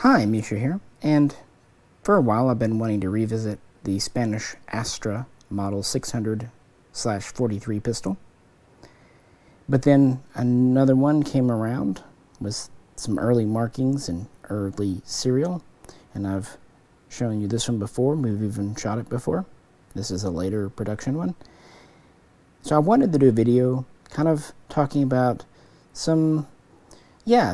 Hi, Misha here, and for a while I've been wanting to revisit the Spanish Astra Model 600/43 pistol. But then another one came around with some early markings and early serial, and I've shown you this one before. We've even shot it before. This is a later production one. So I wanted to do a video kind of talking about some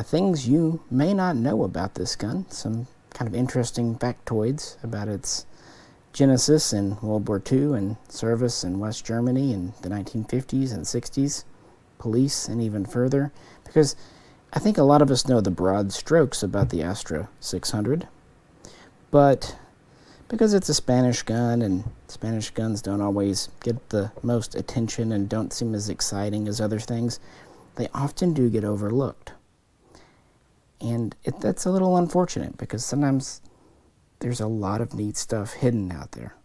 things you may not know about this gun, some kind of interesting factoids about its genesis in World War II and service in West Germany in the 1950s and 60s, police, and even further, because I think a lot of us know the broad strokes about the Astra 600, but because it's a Spanish gun and Spanish guns don't always get the most attention and don't seem as exciting as other things, they often do get overlooked. And that's a little unfortunate because sometimes there's a lot of neat stuff hidden out there.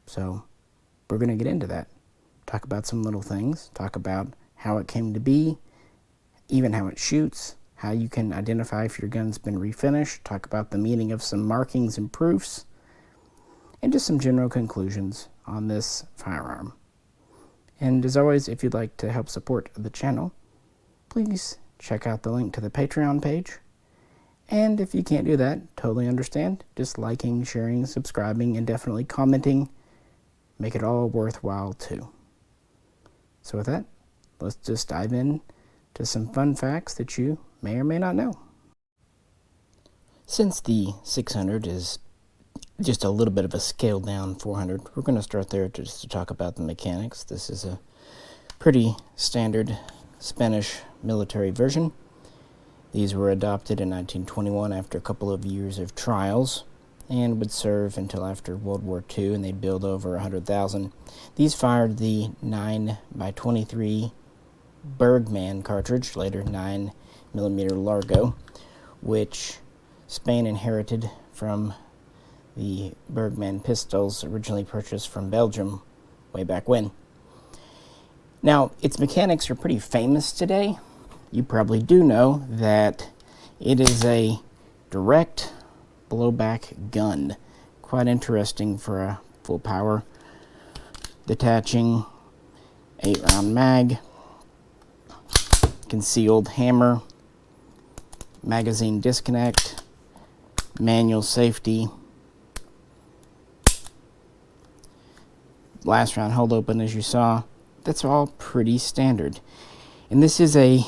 So we're going to get into that. Talk about some little things. Talk about how it came to be, even how it shoots, how you can identify if your gun's been refinished. Talk about the meaning of some markings and proofs, and just some general conclusions on this firearm. And as always, if you'd like to help support the channel, please check out the link to the Patreon page. And if you can't do that, totally understand. Just liking, sharing, subscribing, and definitely commenting make it all worthwhile too. So with that, let's just dive in to some fun facts that you may or may not know. Since the 600 is just a little bit of a scaled down 400, we're going to start there just to talk about the mechanics. This is a pretty standard Spanish military version. These were adopted in 1921 after a couple of years of trials and would serve until after World War II, and they'd build over 100,000. These fired the 9x23 Bergmann cartridge, later 9mm Largo, which Spain inherited from the Bergmann pistols originally purchased from Belgium way back when. Now, its mechanics are pretty famous today. You probably do know that it is a direct blowback gun. Quite interesting for a full power, detaching 8-round mag, concealed hammer, magazine disconnect, manual safety, last round hold open as you saw. That's all pretty standard. And this is a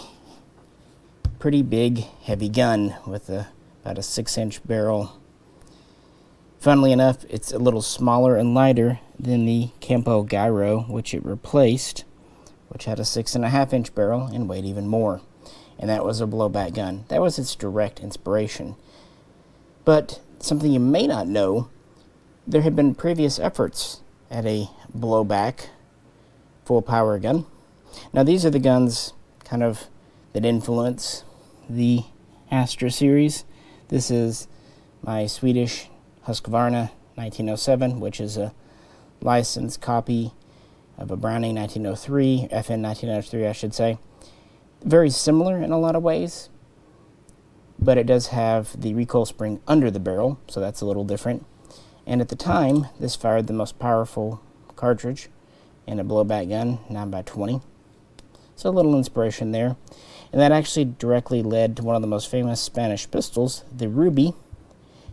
pretty big, heavy gun with about a 6-inch barrel. Funnily enough, it's a little smaller and lighter than the Campo Gyro, which it replaced, which had a 6.5-inch barrel and weighed even more. And that was a blowback gun. That was its direct inspiration. But something you may not know, there had been previous efforts at a blowback full power gun. Now these are the guns kind of that influence the Astra series. This is my Swedish Husqvarna 1907, which is a licensed copy of a Browning 1903, FN 1903 I should say. Very similar in a lot of ways, but it does have the recoil spring under the barrel, so that's a little different. And at the time, this fired the most powerful cartridge in a blowback gun, 9x20. So a little inspiration there. And that actually directly led to one of the most famous Spanish pistols, the Ruby.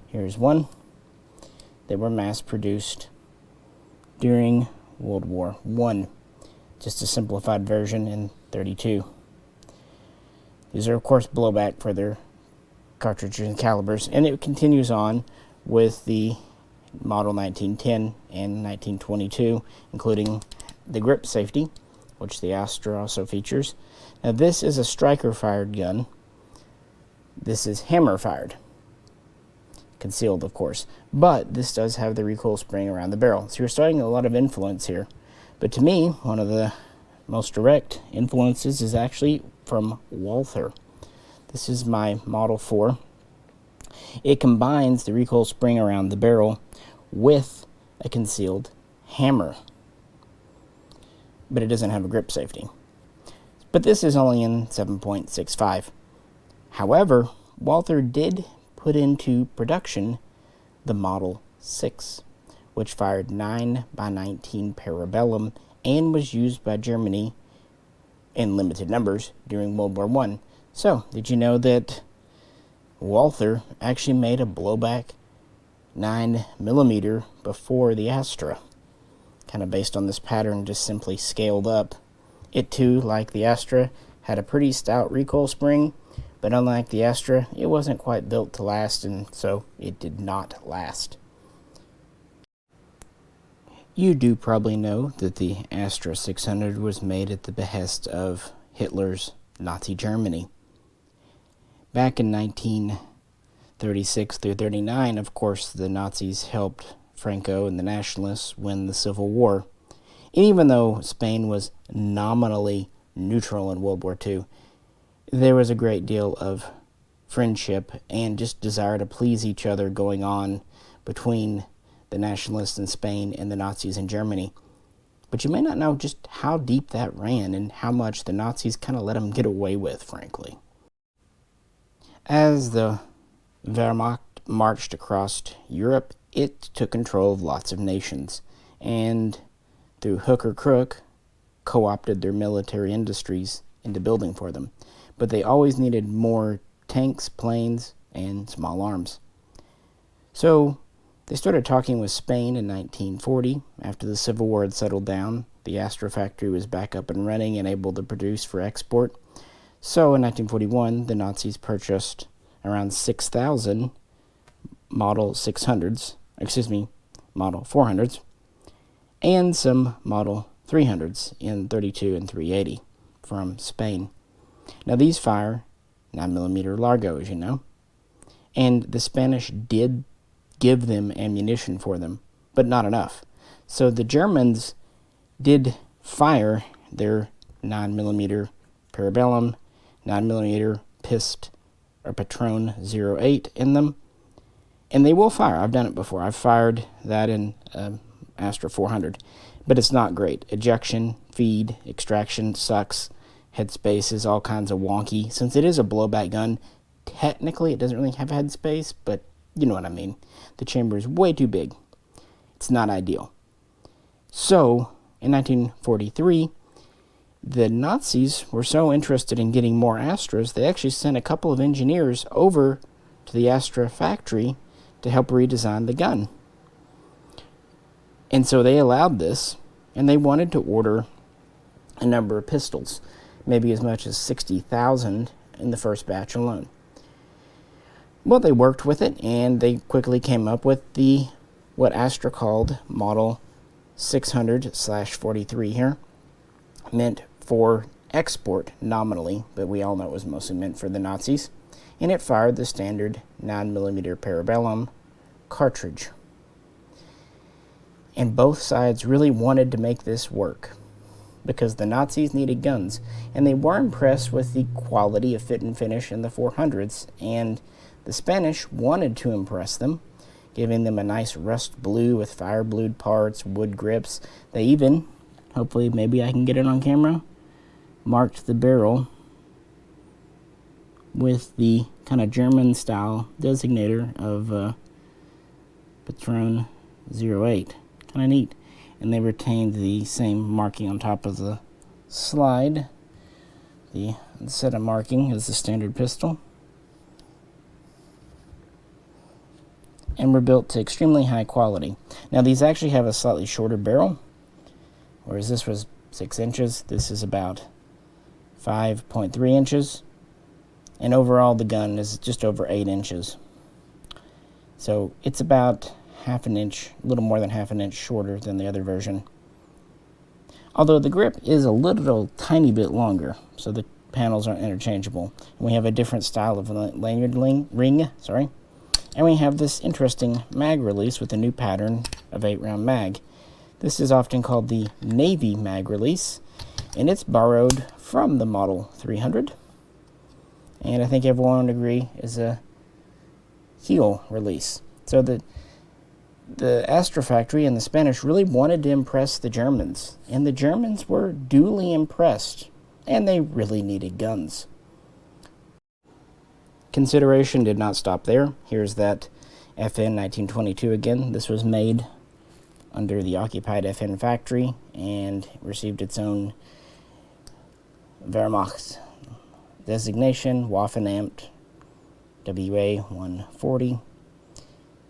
Here's one. They were mass-produced during World War I. Just a simplified version in .32. These are, of course, blowback for their cartridges and calibers. And it continues on with the Model 1910 and 1922, including the grip safety, which the Astra also features. Now this is a striker-fired gun. This is hammer-fired. Concealed, of course. But this does have the recoil spring around the barrel. So you're starting a lot of influence here. But to me, one of the most direct influences is actually from Walther. This is my Model 4. It combines the recoil spring around the barrel with a concealed hammer. But it doesn't have a grip safety. But this is only in 7.65. However, Walther did put into production the Model 6, which fired 9x19 Parabellum and was used by Germany in limited numbers during World War I. So, did you know that Walther actually made a blowback 9mm before the Astra? Kind of based on this pattern, just simply scaled up. It too, like the Astra, had a pretty stout recoil spring, but unlike the Astra, it wasn't quite built to last, and so it did not last. You do probably know that the Astra 600 was made at the behest of Hitler's Nazi Germany. Back in 1936 through 39, of course, the Nazis helped Franco and the Nationalists win the Civil War. And even though Spain was nominally neutral in World War II, there was a great deal of friendship and just desire to please each other going on between the Nationalists in Spain and the Nazis in Germany. But you may not know just how deep that ran and how much the Nazis kind of let them get away with, frankly. As the Wehrmacht marched across Europe, it took control of lots of nations, and through hook or crook, co-opted their military industries into building for them. But they always needed more tanks, planes, and small arms. So they started talking with Spain in 1940. After the Civil War had settled down, the Astra factory was back up and running and able to produce for export. So in 1941, the Nazis purchased around 6,000 Model 600s, Model 400s, and some Model 300s in 32 and 380 from Spain. Now these fire 9mm Largo, as you know, and the Spanish did give them ammunition for them, but not enough. So the Germans did fire their 9mm Parabellum, 9mm Patron 08 in them, and they will fire. I've done it before. I've fired that in Astra 400, but it's not great. Ejection, feed, extraction sucks. Headspace is all kinds of wonky. Since it is a blowback gun, technically it doesn't really have headspace, but you know what I mean. The chamber is way too big. It's not ideal. So, in 1943, the Nazis were so interested in getting more Astras, they actually sent a couple of engineers over to the Astra factory to help redesign the gun. And so they allowed this, and they wanted to order a number of pistols, maybe as much as 60,000 in the first batch alone. Well, they worked with it, and they quickly came up with what Astra called Model 600/43 here, meant for export nominally, but we all know it was mostly meant for the Nazis, and it fired the standard 9mm Parabellum cartridge. And both sides really wanted to make this work, because the Nazis needed guns, and they were impressed with the quality of fit and finish in the 400s, and the Spanish wanted to impress them, giving them a nice rust blue with fire blued parts, wood grips. They even, hopefully maybe I can get it on camera, marked the barrel with the kind of German style designator of Patron 08. Kind of neat. And they retained the same marking on top of the slide. The set of marking is the standard pistol. And were built to extremely high quality. Now these actually have a slightly shorter barrel, whereas this was 6 inches. This is about 5.3 inches. And overall the gun is just over 8 inches. So it's about half an inch, a little more than half an inch shorter than the other version. Although the grip is a little tiny bit longer, so the panels aren't interchangeable. And we have a different style of lanyard ring, and we have this interesting mag release with a new pattern of 8-round mag. This is often called the Navy mag release, and it's borrowed from the Model 300. And I think everyone would agree is a heel release. So the Astra factory and the Spanish really wanted to impress the Germans, and the Germans were duly impressed, and they really needed guns. consideration did not stop there. Here's that FN 1922 again. This was made under the occupied FN factory and received its own Wehrmacht designation, Waffenamt WA 140,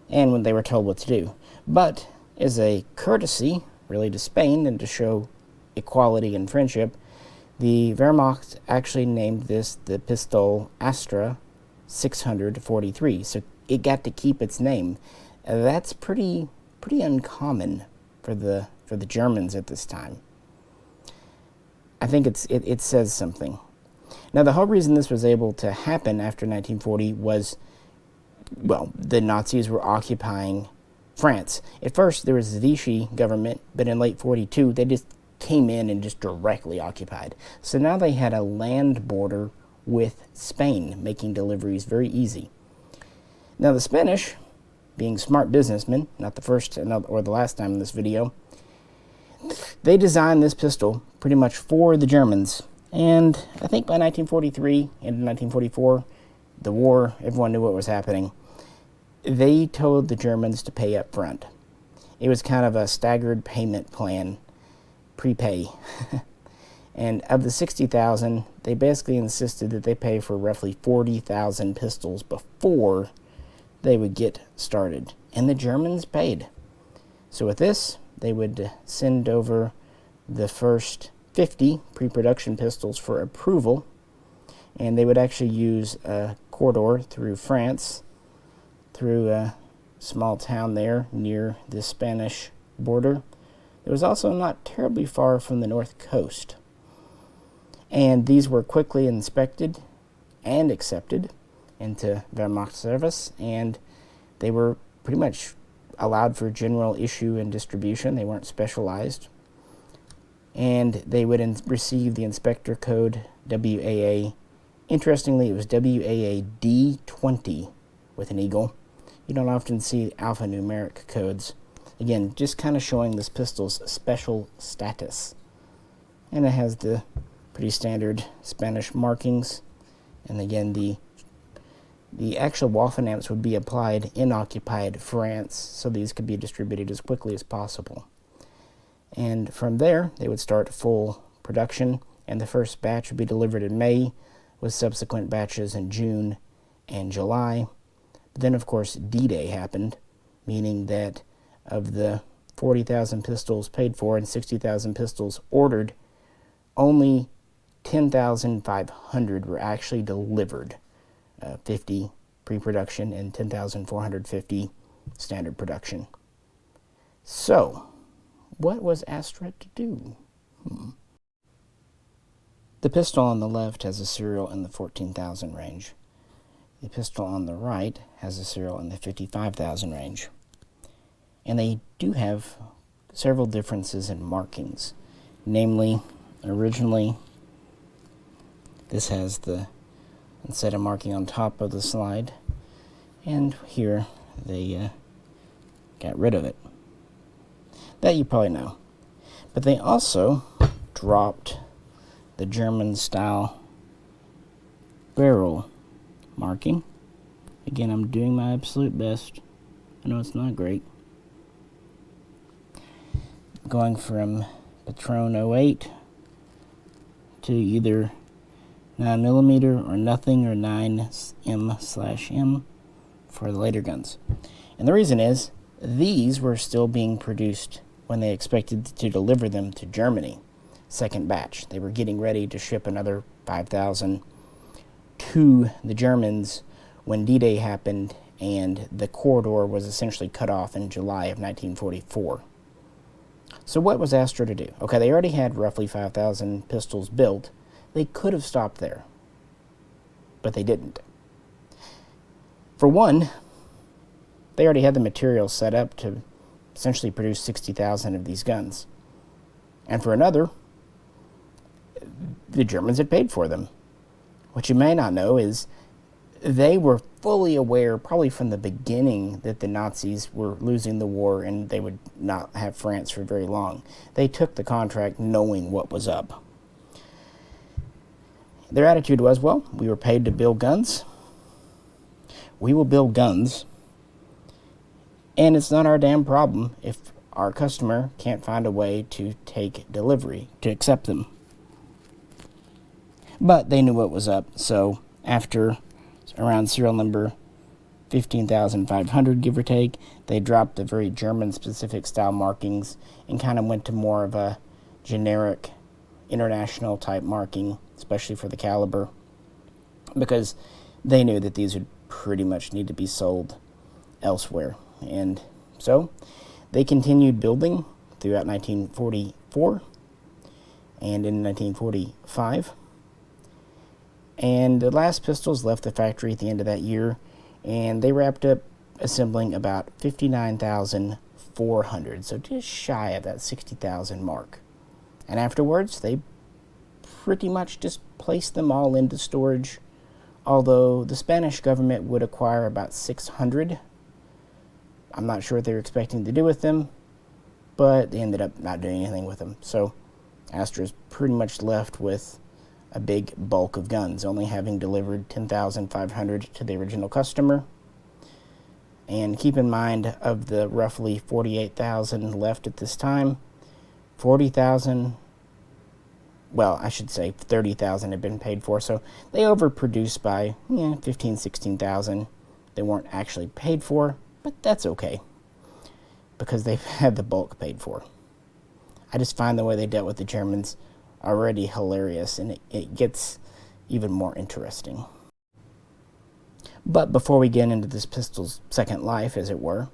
and when they were told what to do. But as a courtesy, really, to Spain and to show equality and friendship, the Wehrmacht actually named this the Pistole Astra 643, so it got to keep its name. That's pretty uncommon for the Germans at this time. I think it says something. Now, the whole reason this was able to happen after 1940 was, well, the Nazis were occupying France. At first, there was the Vichy government, but in late 42, they just came in and just directly occupied. So now they had a land border with Spain, making deliveries very easy. Now, the Spanish, being smart businessmen, not the first or the last time in this video, they designed this pistol pretty much for the Germans. And I think by 1943 and 1944, the war, everyone knew what was happening. They told the Germans to pay up front. It was kind of a staggered payment plan, prepay. And of the 60,000, they basically insisted that they pay for roughly 40,000 pistols before they would get started. And the Germans paid. So with this, they would send over the first 50 pre-production pistols for approval, and they would actually use a corridor through France, through a small town there near the Spanish border. It was also not terribly far from the north coast. And these were quickly inspected and accepted into Wehrmacht service, and they were pretty much allowed for general issue and distribution. They weren't specialized. And they would receive the inspector code WAA. Interestingly, it was WAA D20 with an eagle. You don't often see alphanumeric codes. Again, just kind of showing this pistol's special status. And it has the pretty standard Spanish markings. And again, the actual Waffenamps would be applied in occupied France, so these could be distributed as quickly as possible. And from there, they would start full production, and the first batch would be delivered in May, with subsequent batches in June and July. But then, of course, D-Day happened, meaning that of the 40,000 pistols paid for and 60,000 pistols ordered, only 10,500 were actually delivered. 50 pre-production and 10,450 standard production. So, what was Astra to do? The pistol on the left has a serial in the 14,000 range. The pistol on the right has a serial in the 55,000 range. And they do have several differences in markings. Namely, originally, this has the instead of marking on top of the slide, and here they got rid of it. That you probably know. But they also dropped the German style barrel marking. Again, I'm doing my absolute best. I know it's not great. Going from Patron 08 to either 9mm or nothing, or 9M/M for the later guns. And the reason is, these were still being produced when they expected to deliver them to Germany. Second batch. They were getting ready to ship another 5,000 to the Germans when D-Day happened, and the corridor was essentially cut off in July of 1944. So what was Astra to do? Okay, they already had roughly 5,000 pistols built. They could have stopped there, but they didn't. For one, they already had the material set up to essentially produce 60,000 of these guns. And for another, the Germans had paid for them. What you may not know is they were fully aware, probably from the beginning, that the Nazis were losing the war and they would not have France for very long. They took the contract knowing what was up. Their attitude was, well, we were paid to build guns. we will build guns, and it's not our damn problem if our customer can't find a way to take delivery, to accept them. But they knew what was up, so after around serial number 15,500, give or take, they dropped the very German-specific style markings and kind of went to more of a generic international type marking, especially for the caliber, because they knew that these would pretty much need to be sold elsewhere. And so they continued building throughout 1944 and in 1945. And the last pistols left the factory at the end of that year, and they wrapped up assembling about 59,400, so just shy of that 60,000 mark. And afterwards, they pretty much just placed them all into storage, although the Spanish government would acquire about 600. I'm not sure what they were expecting to do with them, but they ended up not doing anything with them. So Astra's pretty much left with a big bulk of guns, only having delivered 10,500 to the original customer. And keep in mind, of the roughly 48,000 left at this time, 40,000, well, I should say 30,000 had been paid for, so they overproduced by 15, 16,000. They weren't actually paid for, but that's okay, because they've had the bulk paid for. I just find the way they dealt with the Germans already hilarious, and it gets even more interesting. But before we get into this pistol's second life, as it were,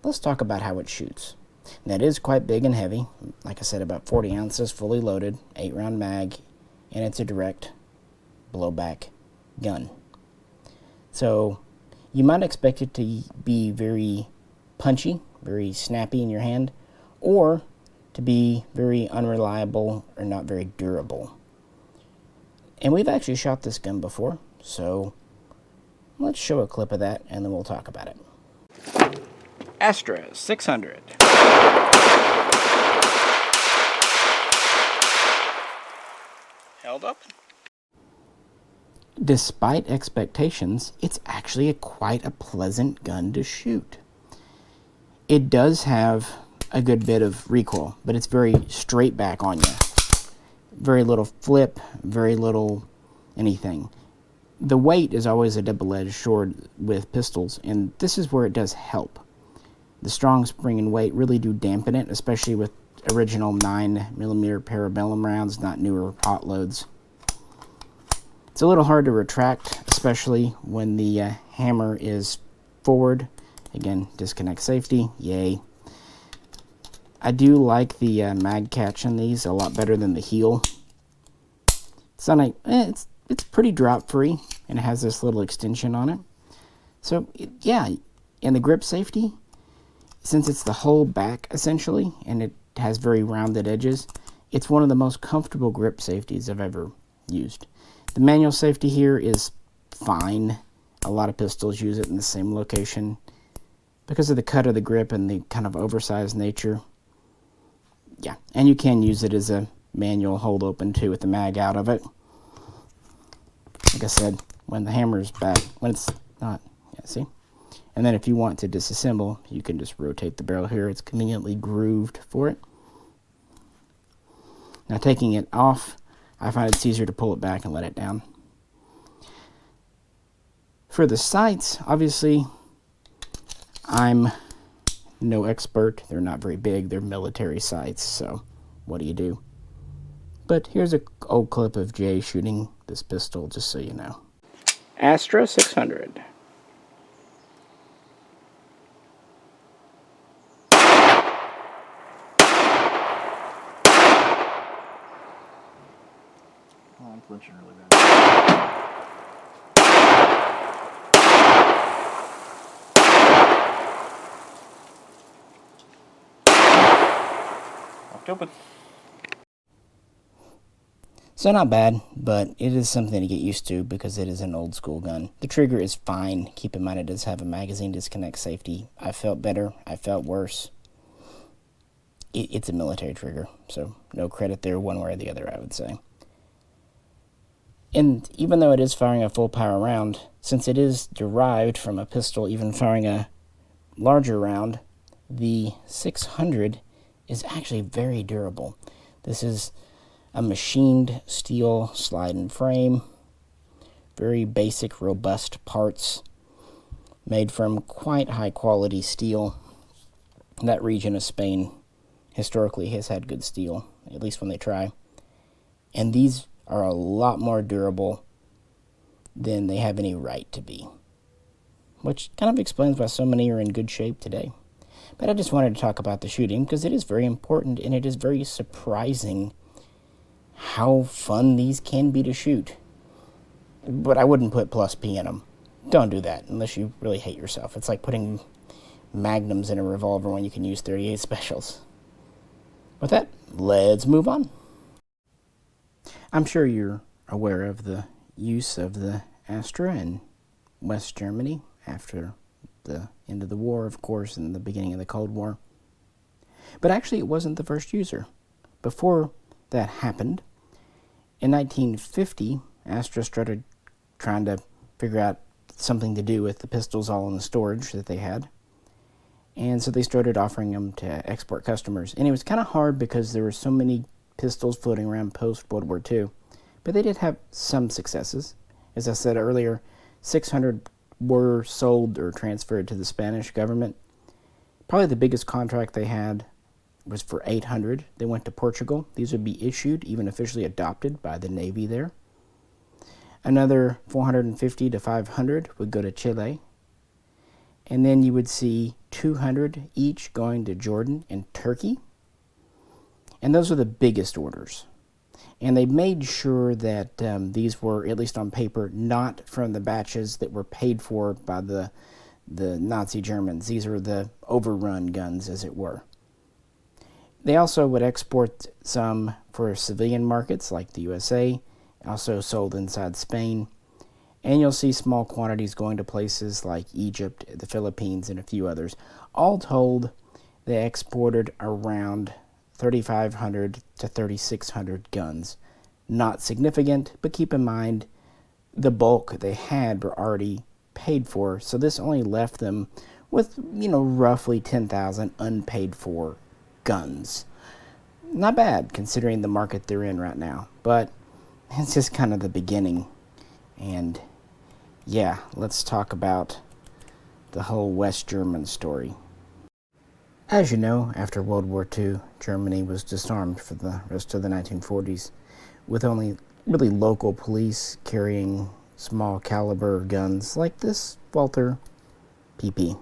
let's talk about how it shoots. And that is quite big and heavy. Like I said, about 40 ounces, fully loaded, 8-round mag, and it's a direct blowback gun. So you might expect it to be very punchy, very snappy in your hand, or to be very unreliable or not very durable. And we've actually shot this gun before, so let's show a clip of that and then we'll talk about it. Astra 600. Held up. Despite expectations, it's actually quite a pleasant gun to shoot. It does have a good bit of recoil, but it's very straight back on you. Very little flip, very little anything. The weight is always a double-edged sword with pistols, and this is where it does help. The strong spring and weight really do dampen it, especially with original 9mm parabellum rounds, not newer hot loads. It's a little hard to retract, especially when the hammer is forward. Again, disconnect safety, yay. I do like the mag catch in these a lot better than the heel. It's not it's pretty drop free, and it has this little extension on it. So yeah, and the grip safety, since it's the whole back essentially, and it has very rounded edges, it's one of the most comfortable grip safeties I've ever used. The manual safety here is fine. A lot of pistols use it in the same location because of the cut of the grip and the kind of oversized nature. Yeah, and you can use it as a manual hold open too with the mag out of it. Like I said, when the hammer's back, when it's not, yeah, see? And then if you want to disassemble, you can just rotate the barrel here. It's conveniently grooved for it. Now taking it off, I find it's easier to pull it back and let it down. For the sights, obviously, I'm no expert. They're not very big. They're military sights, so what do you do? But here's an old clip of Jay shooting this pistol, just so you know. Astra 600. Oh, I'm flinching really bad. Locked open. So not bad, but it is something to get used to because it is an old school gun. The trigger is fine. Keep in mind it does have a magazine disconnect safety. I felt better. I felt worse. It's a military trigger, so no credit there one way or the other, I would say. And even though it is firing a full power round, since it is derived from a pistol even firing a larger round, the 600 is actually very durable. This is a machined steel slide and frame, very basic, robust parts made from quite high quality steel. That region of Spain historically has had good steel, at least when they try. And these are a lot more durable than they have any right to be, which kind of explains why so many are in good shape today. But I just wanted to talk about the shooting because it is very important, and it is very surprising how fun these can be to shoot. But I wouldn't put plus P in them. Don't do that unless you really hate yourself. It's like putting magnums in a revolver when you can use 38 specials. With that, let's move on. I'm sure you're aware of the use of the Astra in West Germany after the end of the war, of course, and the beginning of the Cold War. But actually, it wasn't the first user. Before that happened, in 1950, Astra started trying to figure out something to do with the pistols all in the storage that they had. And so they started offering them to export customers. And it was kind of hard because there were so many pistols floating around post-World War II. But they did have some successes. As I said earlier, 600 were sold or transferred to the Spanish government. Probably the biggest contract they had was for 800. They went to Portugal. These would be issued, even officially adopted by the Navy there. Another 450 to 500 would go to Chile. And then you would see 200 each going to Jordan and Turkey. And those are the biggest orders. And they made sure that these were, at least on paper, not from the batches that were paid for by the Nazi Germans. These are the overrun guns, as it were. They also would export some for civilian markets like the USA, also sold inside Spain. And you'll see small quantities going to places like Egypt, the Philippines, and a few others. All told, they exported around 3,500 to 3,600 guns. Not significant, but keep in mind the bulk they had were already paid for, so this only left them with, roughly 10,000 unpaid for guns. Not bad considering the market they're in right now, but it's just kind of the beginning. And yeah, let's talk about the whole West German story. As you know, after World War II, Germany was disarmed for the rest of the 1940s, with only really local police carrying small caliber guns like this Walther PP.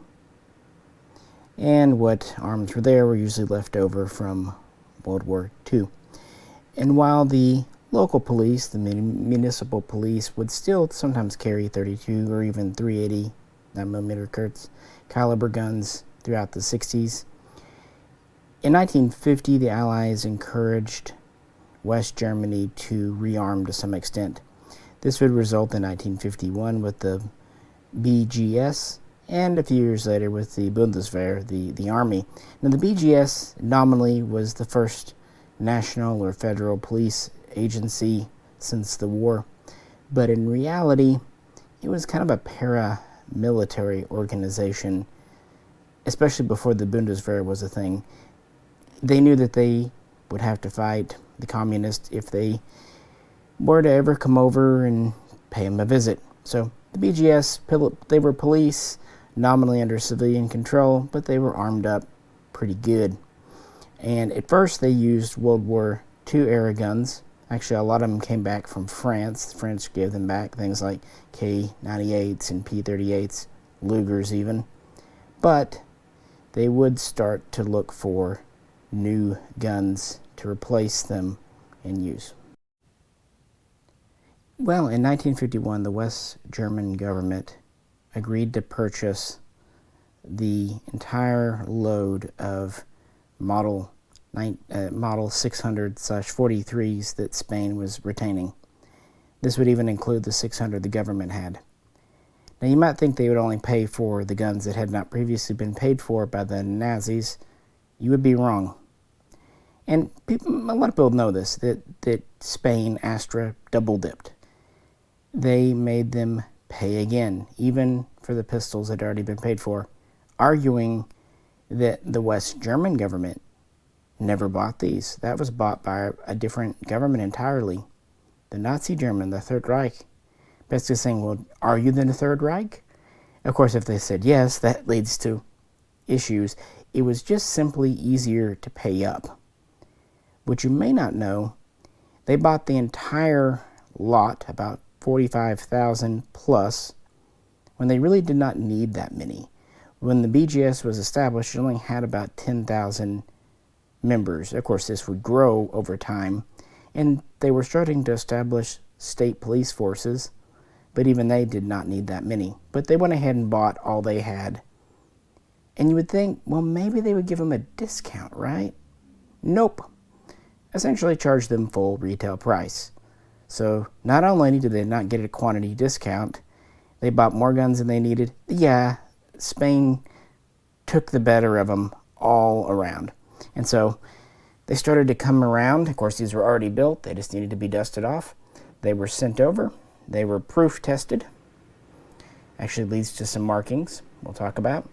And what arms were there were usually left over from World War II. And while the local police, the municipal police, would still sometimes carry 32 or even 380 9mm Kurz caliber guns throughout the 60s, in 1950, the Allies encouraged West Germany to rearm to some extent. This would result in 1951 with the BGS, and a few years later with the Bundeswehr, the army. Now, the BGS nominally was the first national or federal police agency since the war, but in reality, it was kind of a paramilitary organization, especially before the Bundeswehr was a thing. They knew that they would have to fight the communists if they were to ever come over and pay them a visit. So the BGS, they were police, nominally under civilian control, but they were armed up pretty good. And at first they used World War II era guns. Actually, a lot of them came back from France. The French gave them back, things like K98s and P38s, Lugers even. But they would start to look for new guns to replace them in use. Well, in 1951, the West German government agreed to purchase the entire load of Model 600/43s that Spain was retaining. This would even include the 600 the government had. Now, you might think they would only pay for the guns that had not previously been paid for by the Nazis. You would be wrong. And a lot of people know this, that Spain, Astra, double-dipped. they made them pay again, even for the pistols that had already been paid for, arguing that the West German government never bought these. That was bought by a different government entirely. The Nazi German, the Third Reich. Basically saying, well, are you the Third Reich? Of course, if they said yes, that leads to issues. It was just simply easier to pay up. What you may not know, they bought the entire lot, about 45,000 plus, when they really did not need that many. When the BGS was established, it only had about 10,000 members. Of course, this would grow over time, and they were starting to establish state police forces, but even they did not need that many. But they went ahead and bought all they had. And you would think, well, maybe they would give them a discount, right? Nope. Essentially charged them full retail price. So not only did they not get a quantity discount, they bought more guns than they needed. Yeah, Spain took the better of them all around. And so they started to come around. Of course, these were already built. They just needed to be dusted off. They were sent over. They were proof tested. Actually leads to some markings we'll talk about.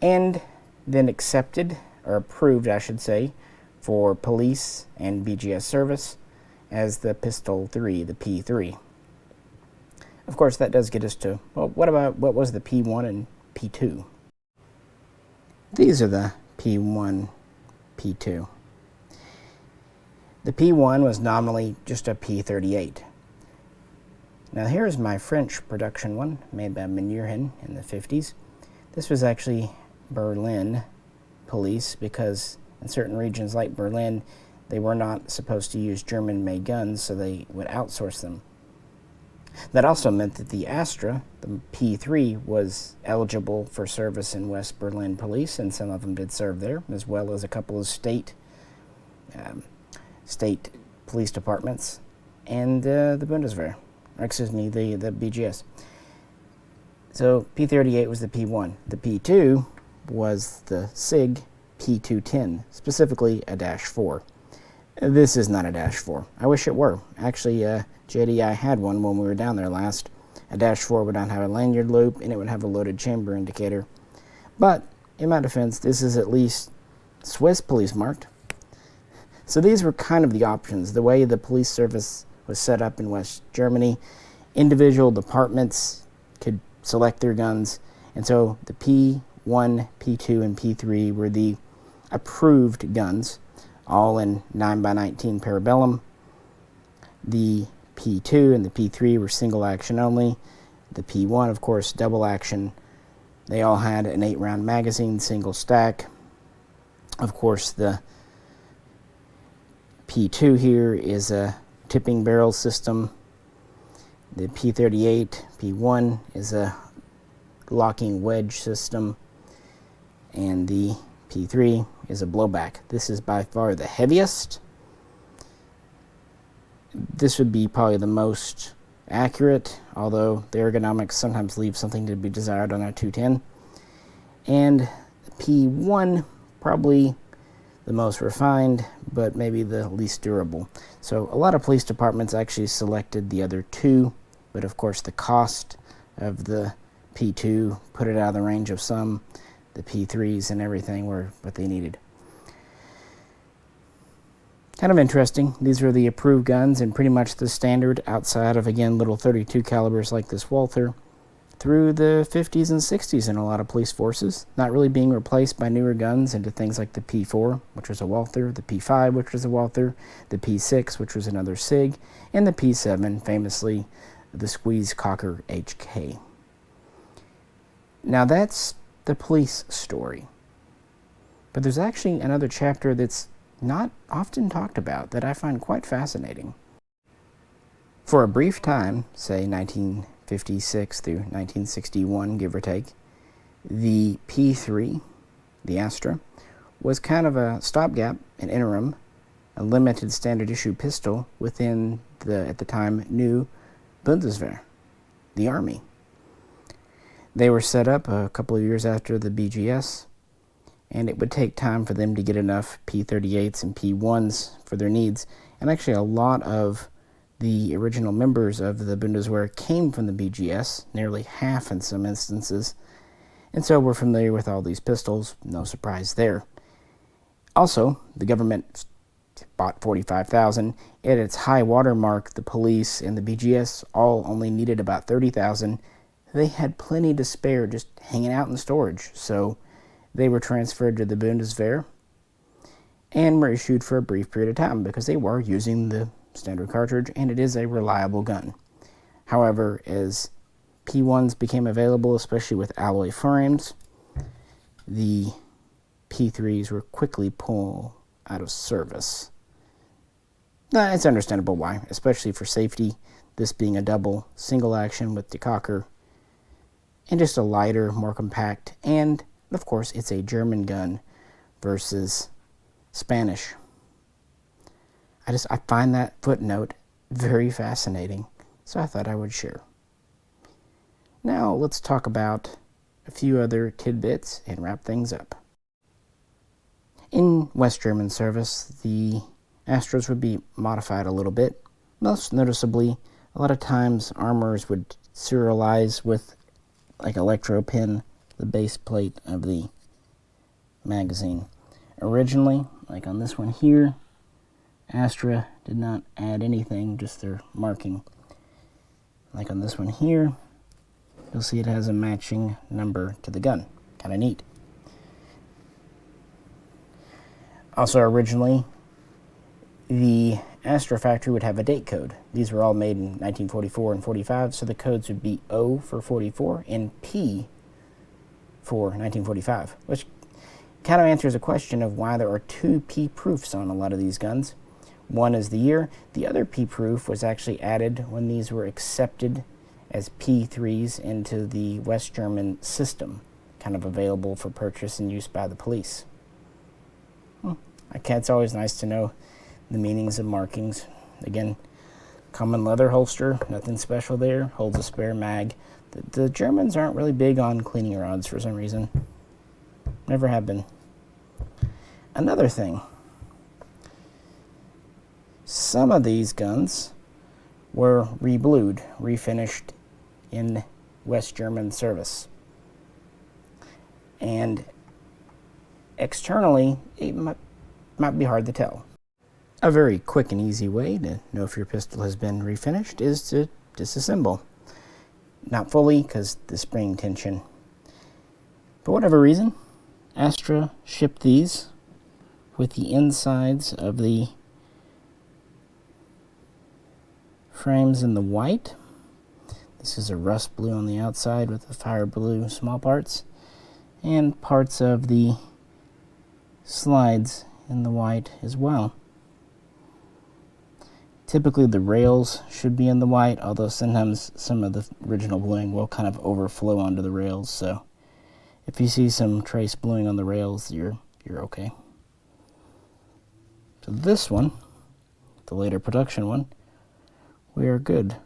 And then accepted, or approved, I should say, for police and BGS service as the Pistole 3, the P3. Of course, that does get us to, well, what was the P1 and P2? These are the P1, P2. The P1 was nominally just a P38. Now here's my French production one, made by Herein in the 50s. This was actually Berlin police, because in certain regions like Berlin, they were not supposed to use German-made guns, so they would outsource them. That also meant that the Astra, the P3, was eligible for service in West Berlin police, and some of them did serve there, as well as a couple of state police departments, and the Bundeswehr, or excuse me, the BGS. So P38 was the P1. The P2 was the SIG P210, specifically a -4. This is not a -4. I wish it were. Actually, JDI had one when we were down there last. A -4 would not have a lanyard loop, and it would have a loaded chamber indicator. But, in my defense, this is at least Swiss police marked. So these were kind of the options. The way the police service was set up in West Germany, individual departments could select their guns, and so the P1, P2, and P3 were the approved guns, all in 9x19 parabellum. The P2 and the P3 were single action only. The P1, of course, double action. They all had an 8-round magazine, single stack. Of course, the P2 here is a tipping barrel system. The P38, P1 is a locking wedge system. And the P3 is a blowback. This is by far the heaviest. This would be probably the most accurate, although the ergonomics sometimes leave something to be desired on a 210. And P1, probably the most refined, but maybe the least durable. So a lot of police departments actually selected the other two, but of course the cost of the P2 put it out of the range of some. The P3s and everything were what they needed. Kind of interesting. These are the approved guns and pretty much the standard outside of, again, little 32 calibers like this Walther through the 50s and 60s in a lot of police forces, not really being replaced by newer guns into things like the P4, which was a Walther, the P5, which was a Walther, the P6, which was another SIG, and the P7, famously the Squeeze Cocker HK. Now that's the police story. But there's actually another chapter that's not often talked about that I find quite fascinating. For a brief time, say 1956 through 1961, give or take, the P3, the Astra, was kind of a stopgap, an interim, a limited standard issue pistol within the, at the time, new Bundeswehr, the Army. They were set up a couple of years after the BGS, and it would take time for them to get enough P38s and P1s for their needs. And actually a lot of The original members of the Bundeswehr came from the BGS, nearly half in some instances, and so we're familiar with all these pistols, no surprise there. Also, the government bought 45,000. At its high water mark, the police and the BGS all only needed about 30,000. They had plenty to spare just hanging out in storage, so they were transferred to the Bundeswehr and were issued for a brief period of time because they were using the standard cartridge, and it is a reliable gun. However, as P1s became available, especially with alloy frames, the P3s were quickly pulled out of service. Now, it's understandable why, especially for safety, this being a double single action with the cocker, and just a lighter, more compact, and of course it's a German gun versus Spanish. I find that footnote very fascinating, so I thought I would share. Now let's talk about a few other tidbits and wrap things up. In West German service, the Astras would be modified a little bit. Most noticeably, a lot of times armors would serialize with like electropin the base plate of the magazine. Originally, like on this one here, Astra did not add anything, just their marking. Like on this one here, you'll see it has a matching number to the gun. Kind of neat. Also, originally, the Astra factory would have a date code. These were all made in 1944 and 45, so the codes would be O for 44 and P for 1945, which kind of answers a question of why there are two P proofs on a lot of these guns. One is the year. The other P proof was actually added when these were accepted as P3s into the West German system, kind of available for purchase and use by the police. It's always nice to know the meanings of markings. Again, common leather holster, nothing special there, holds a spare mag. The Germans aren't really big on cleaning rods for some reason. Never have been. Another thing, some of these guns were reblued, refinished in West German service. And externally, it might be hard to tell. A very quick and easy way to know if your pistol has been refinished is to disassemble. Not fully, because the spring tension. For whatever reason, Astra shipped these with the insides of the frames in the white. This is a rust blue on the outside with the fire blue small parts, and parts of the slides in the white as well. Typically the rails should be in the white, although sometimes some of the original bluing will kind of overflow onto the rails, so if you see some trace bluing on the rails, you're okay. So this one, the later production one, we are good.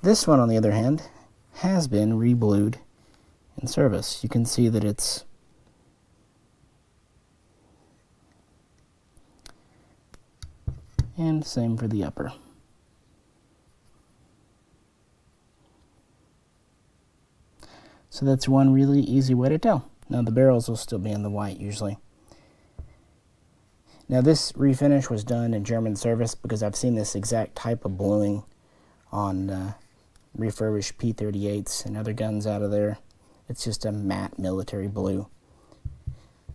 This one, on the other hand, has been reblued in service. You can see that it's and same for the upper. So that's one really easy way to tell. Now the barrels will still be in the white usually. Now this refinish was done in German service because I've seen this exact type of bluing on refurbished P38s and other guns out of there. It's just a matte military blue.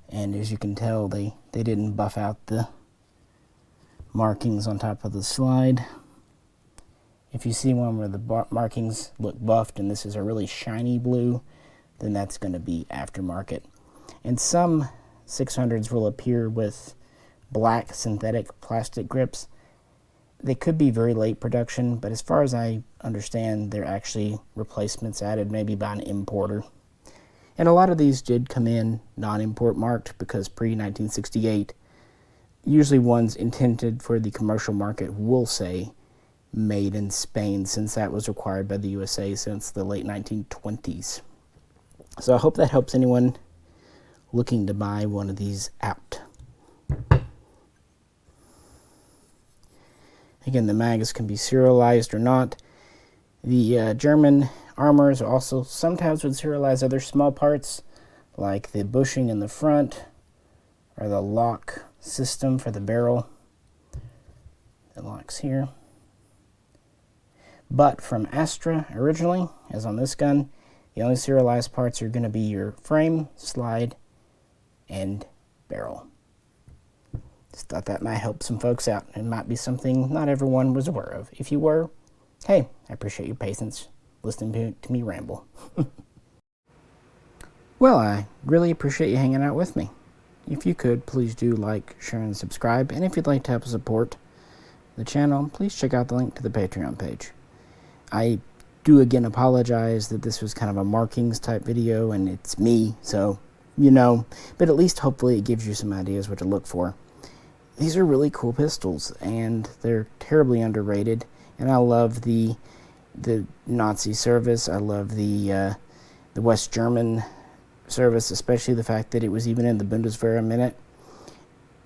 And as you can tell, they didn't buff out the markings on top of the slide. If you see one where the markings look buffed and this is a really shiny blue, then that's going to be aftermarket. And some 600s will appear with black synthetic plastic grips. They could be very late production, but as far as I understand, they're actually replacements added maybe by an importer. And a lot of these did come in non-import marked because pre-1968, usually ones intended for the commercial market will say made in Spain, since that was required by the USA since the late 1920s. So I hope that helps anyone looking to buy one of these out. Again, the mags can be serialized or not. The German armors also sometimes would serialize other small parts, like the bushing in the front, or the lock system for the barrel. It locks here. But from Astra originally, as on this gun, the only serialized parts are going to be your frame, slide, and barrel. Just thought that might help some folks out. It might be something not everyone was aware of. If you were, hey, I appreciate your patience listening to me ramble. Well, I really appreciate you hanging out with me. If you could, please do like, share, and subscribe. And if you'd like to help support the channel, please check out the link to the Patreon page. I do again apologize that this was kind of a markings type video, and it's me, so you know, but at least hopefully it gives you some ideas what to look for. These are really cool pistols, and they're terribly underrated, and I love the Nazi service. I love the West German service, especially the fact that it was even in the Bundeswehr a minute,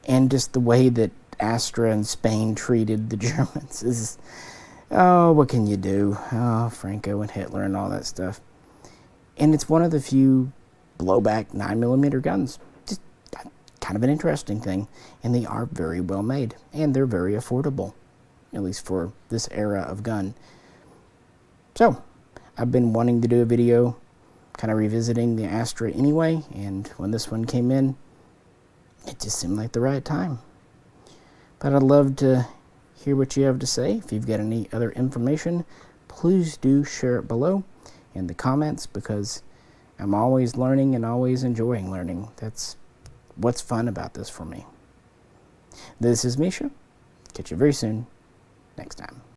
and just the way that Astra and Spain treated the Germans is, oh, what can you do? Oh, Franco and Hitler and all that stuff. And it's one of the few blowback 9mm guns. Just kind of an interesting thing. And they are very well made. And they're very affordable, at least for this era of gun. So, I've been wanting to do a video kind of revisiting the Astra anyway. And when this one came in, it just seemed like the right time. But I'd love to hear what you have to say. If you've got any other information, please do share it below in the comments, because I'm always learning and always enjoying learning. That's what's fun about this for me. This is Misha. Catch you very soon. Next time.